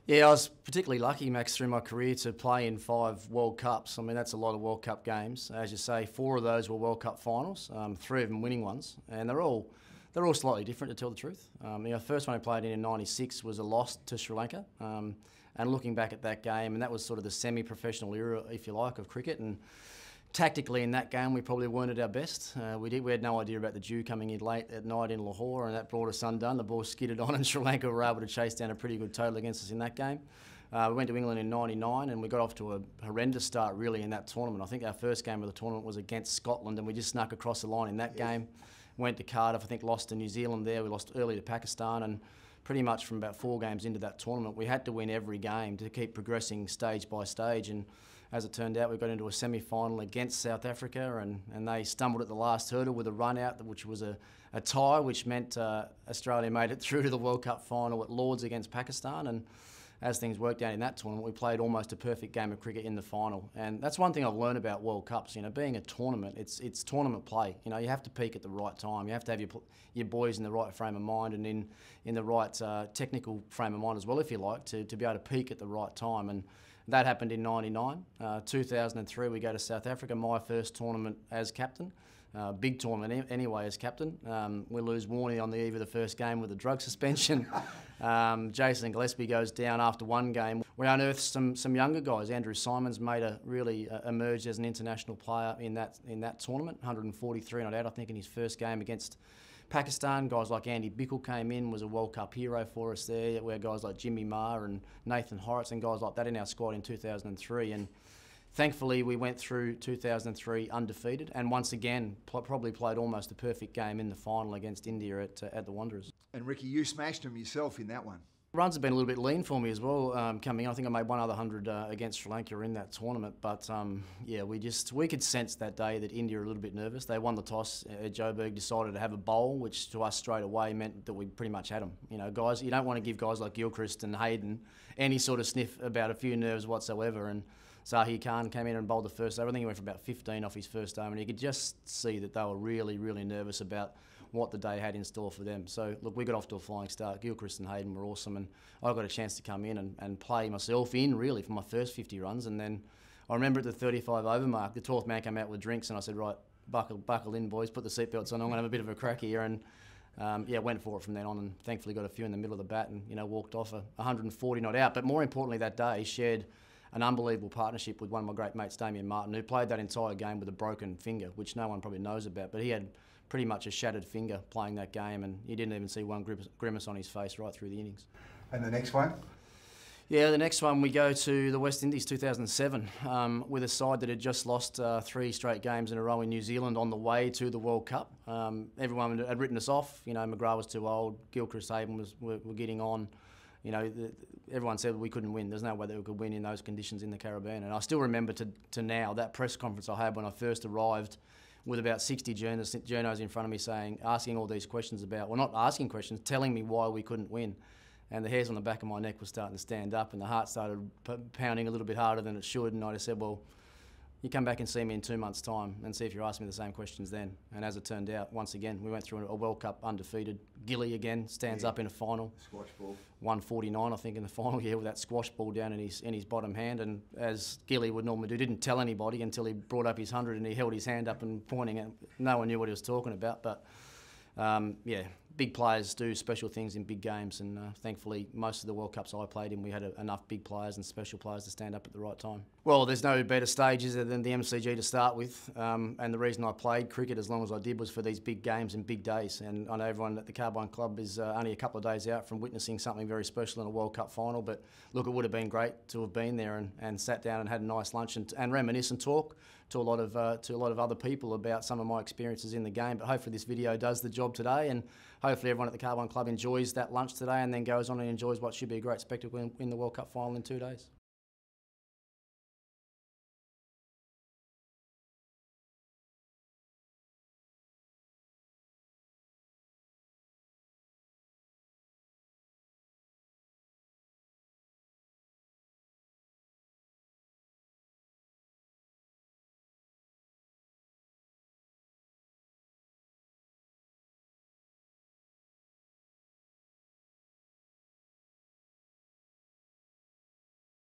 Yeah, I was particularly lucky, Max, through my career to play in 5 World Cups. I mean, that's a lot of World Cup games. As you say, 4 of those were World Cup finals, 3 of them winning ones, and they're all slightly different, to tell the truth. The first one I played in '96 was a loss to Sri Lanka, and looking back at that game, and that was sort of the semi-professional era, if you like, of cricket. And tactically in that game, we probably weren't at our best. We had no idea about the dew coming in late at night in Lahore, and that brought us undone. The ball skidded on, and Sri Lanka were able to chase down a pretty good total against us in that game. We went to England in '99, and we got off to a horrendous start, really, in that tournament. I think our first game of the tournament was against Scotland, and we just snuck across the line in that game. Went to Cardiff, I think lost to New Zealand there. We lost early to Pakistan, and pretty much from about 4 games into that tournament, we had to win every game to keep progressing stage by stage. And as it turned out, we got into a semi-final against South Africa, and they stumbled at the last hurdle with a run out, which was a tie, which meant Australia made it through to the World Cup final at Lords against Pakistan. And as things worked out in that tournament, we played almost a perfect game of cricket in the final. And that's one thing I've learned about World Cups. Being a tournament, it's tournament play. You have to peak at the right time. You have to have your boys in the right frame of mind, and in the right technical frame of mind as well, if you like, to be able to peak at the right time. And that happened in '99. 2003, we go to South Africa, my first tournament as captain. Big tournament anyway as captain. We lose Warney on the eve of the first game with a drug suspension. Jason Gillespie goes down after 1 game. We unearthed some younger guys. Andrew Simons really emerged as an international player in that tournament. 143 not out, I think, in his first game against Pakistan. Guys like Andy Bickle came in, was a World Cup hero for us there. We had guys like Jimmy Marr and Nathan Horrocks and guys like that in our squad in 2003. And thankfully, we went through 2003 undefeated, and once again probably played almost a perfect game in the final against India at the Wanderers. And Ricky, you smashed them yourself in that one. Runs have been a little bit lean for me as well coming in. I think I made one other 100 against Sri Lanka in that tournament. But yeah, we could sense that day that India were a little bit nervous. They won the toss. Joburg decided to have a bowl, which to us straight away meant that we pretty much had them. Guys, you don't want to give guys like Gilchrist and Hayden any sort of sniff about a few nerves whatsoever. And Zahir Khan came in and bowled the first over. I think he went for about 15 off his first over, and you could just see that they were really, really nervous about what the day had in store for them. So, look, we got off to a flying start. Gilchrist and Hayden were awesome, and I got a chance to come in and play myself in, really, for my first 50 runs. And then I remember at the 35 over mark, the 12th man came out with drinks, and I said, right, buckle in, boys, put the seatbelts on, I'm going to have a bit of a crack here. And yeah, went for it from then on, and thankfully got a few in the middle of the bat and, walked off 140 not out. But more importantly that day, shared an unbelievable partnership with one of my great mates, Damien Martin, who played that entire game with a broken finger, which no one probably knows about, but he had pretty much a shattered finger playing that game, and you didn't even see one grimace on his face right through the innings. And the next one? Yeah, the next one we go to the West Indies 2007 with a side that had just lost 3 straight games in a row in New Zealand on the way to the World Cup. Everyone had written us off. McGrath was too old, Gilchrist, Hayden were getting on. Everyone said we couldn't win. There's no way that we could win in those conditions in the Caribbean. And I still remember to now that press conference I had when I first arrived, with about 60 journos in front of me asking all these questions about, well, not asking questions, telling me why we couldn't win. And the hairs on the back of my neck were starting to stand up, and the heart started pounding a little bit harder than it should. And I just said, well, you come back and see me in 2 months' time and see if you're asking me the same questions then. And as it turned out, once again, we went through a World Cup undefeated. Gilly again stands up in a final. Squash ball. 149, I think, in the final, with that squash ball down in his bottom hand. And as Gilly would normally do, didn't tell anybody until he brought up his 100 and he held his hand up and pointing at. No one knew what he was talking about. But yeah, big players do special things in big games, and thankfully most of the World Cups I played in, we had enough big players and special players to stand up at the right time. Well, there's no better stages than the MCG to start with, and the reason I played cricket as long as I did was for these big games and big days. And I know everyone at the Combine Club is only a couple of days out from witnessing something very special in a World Cup final, but look, it would have been great to have been there and sat down and had a nice lunch and reminisce and talk to a lot of other people about some of my experiences in the game. But hopefully this video does the job today, and hopefully everyone at the Combine Club enjoys that lunch today and then goes on and enjoys what should be a great spectacle in the World Cup final in 2 days.